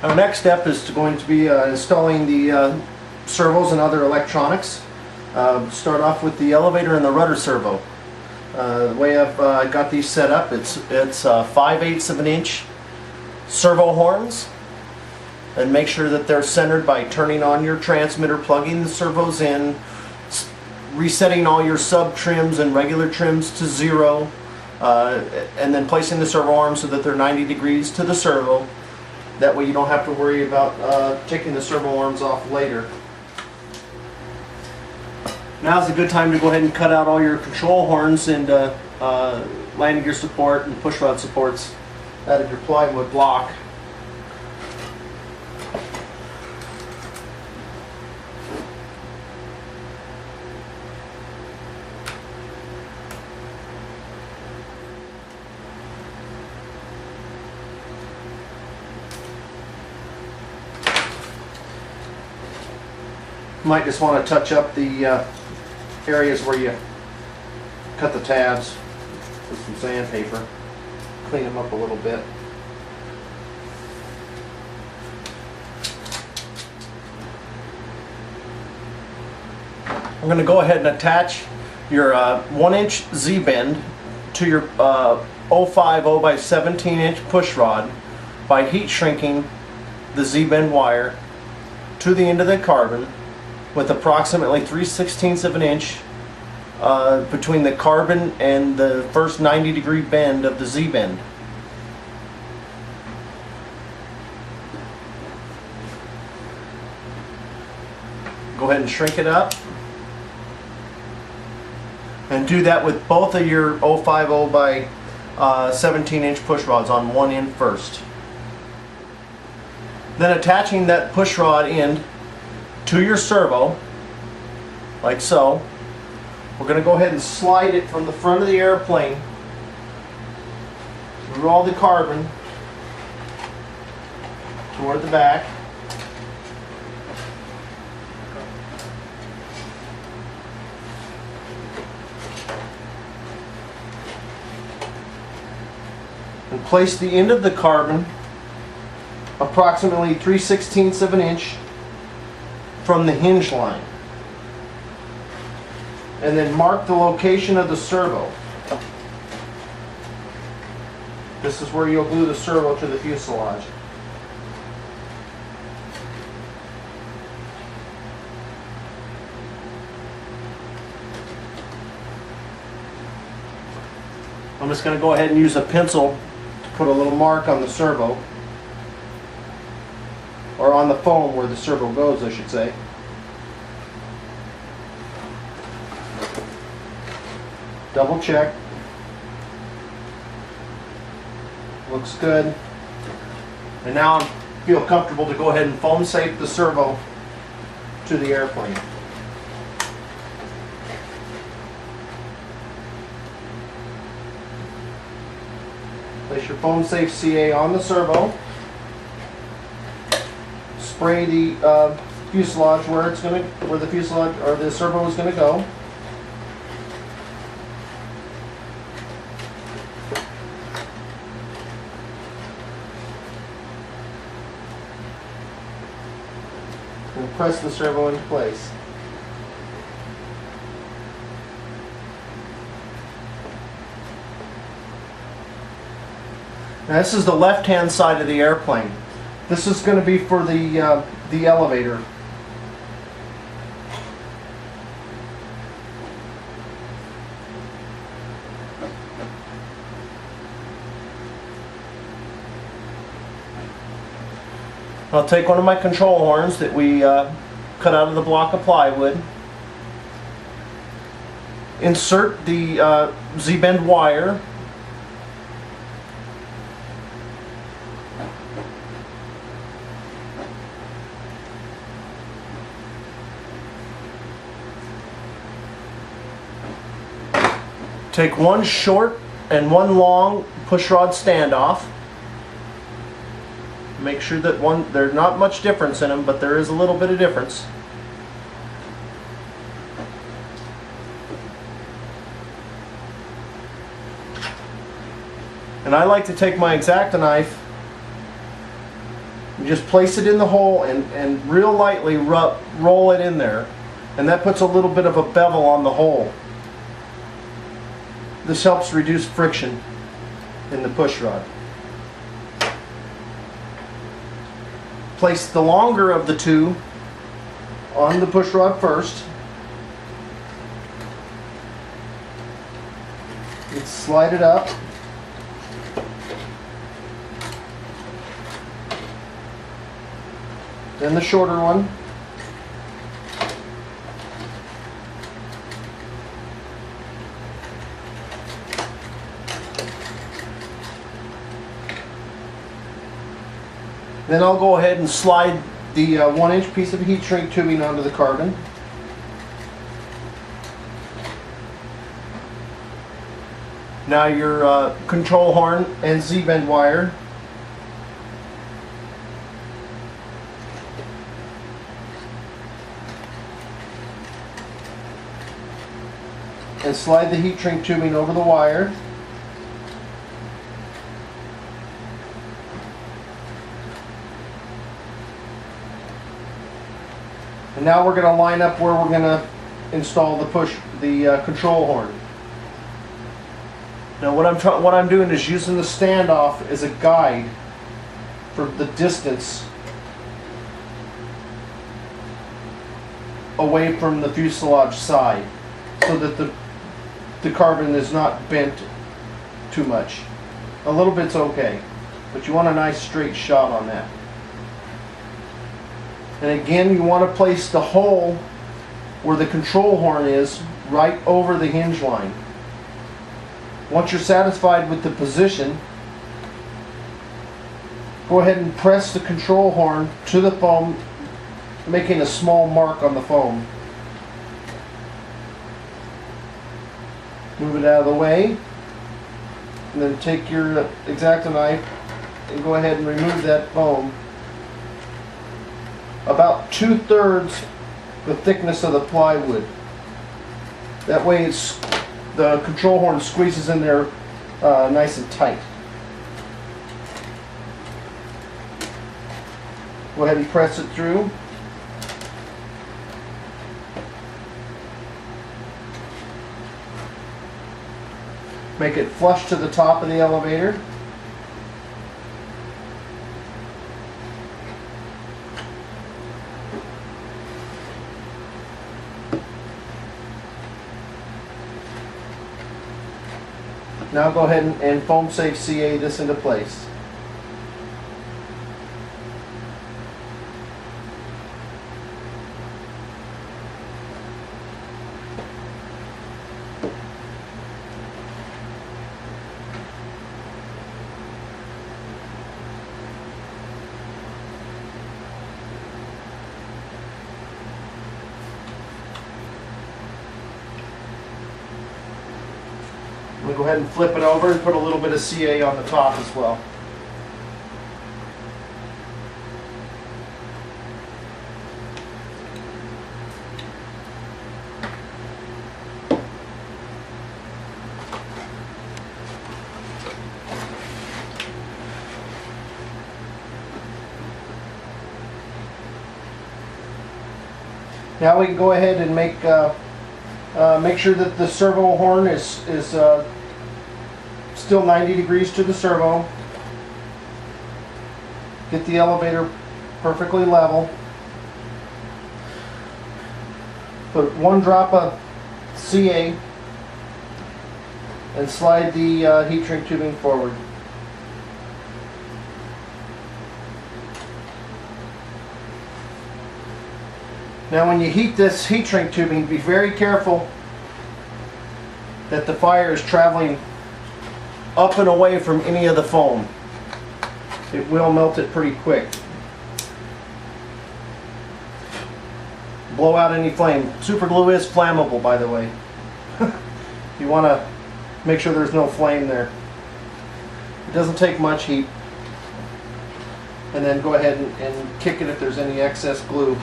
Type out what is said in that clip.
Our next step is going to be installing the servos and other electronics. Start off with the elevator and the rudder servo. The way I've got these set up, it's 5/8 of an inch servo horns, and make sure that they're centered by turning on your transmitter, plugging the servos in, resetting all your sub trims and regular trims to 0, and then placing the servo arms so that they're 90 degrees to the servo. That way you don't have to worry about taking the servo arms off later. Now's a good time to go ahead and cut out all your control horns and landing gear support and push rod supports out of your plywood block. Might just want to touch up the areas where you cut the tabs with some sandpaper. Clean them up a little bit. I'm going to go ahead and attach your 1-inch Z-bend to your 050 by 17-inch push rod by heat shrinking the Z-bend wire to the end of the carbon with approximately 3/16 of an inch between the carbon and the first 90-degree bend of the Z-bend. Go ahead and shrink it up. And do that with both of your 050 by 17-inch push rods on one end first. Then attaching that push rod end to your servo, like so. We're going to go ahead and slide it from the front of the airplane through all the carbon toward the back. And place the end of the carbon approximately 3/16 of an inch from the hinge line, and then mark the location of the servo. This is where you'll glue the servo to the fuselage. I'm just going to go ahead and use a pencil to put a little mark on the servo, or on the foam where the servo goes, I should say. Double check. Looks good. And now I feel comfortable to go ahead and foam safe the servo to the airplane. Place your foam safe CA on the servo. Spray the fuselage where the fuselage or the servo is going to go. And press the servo into place. Now this is the left-hand side of the airplane. This is going to be for the elevator. I'll take one of my control horns that we cut out of the block of plywood. Insert the Z-bend wire. Take one short and one long push rod standoff. Make sure that there's not much difference in them, but there is a little bit of difference. And I like to take my X-Acto knife You just place it in the hole and real lightly roll it in there, and that puts a little bit of a bevel on the hole. This helps reduce friction in the push rod. Place the longer of the two on the push rod first. And slide it up. Then the shorter one. Then I'll go ahead and slide the 1-inch piece of heat shrink tubing onto the carbon. Now your control horn and Z-bend wire. And slide the heat shrink tubing over the wire. And now we're going to line up where we're going to install the control horn. Now what I'm doing is using the standoff as a guide for the distance away from the fuselage side, so that the carbon is not bent too much. A little bit's okay, but you want a nice straight shot on that. And again, you want to place the hole where the control horn is right over the hinge line. Once you're satisfied with the position, go ahead and press the control horn to the foam, making a small mark on the foam. Move it out of the way, and then take your X-Acto knife and go ahead and remove that foam. About 2/3 the thickness of the plywood. That way the control horn squeezes in there nice and tight. Go ahead and press it through. Make it flush to the top of the elevator. Now go ahead and foam safe CA this into place. I'm going to go ahead and flip it over and put a little bit of CA on the top as well. Now we can go ahead and make sure that the servo horn is still 90 degrees to the servo. Get the elevator perfectly level. Put 1 drop of CA and slide the heat shrink tubing forward. Now when you heat this heat shrink tubing, be very careful that the fire is traveling up and away from any of the foam. It will melt it pretty quick. Blow out any flame. Super glue is flammable, by the way. You want to make sure there's no flame there. It doesn't take much heat. And then go ahead and kick it if there's any excess glue.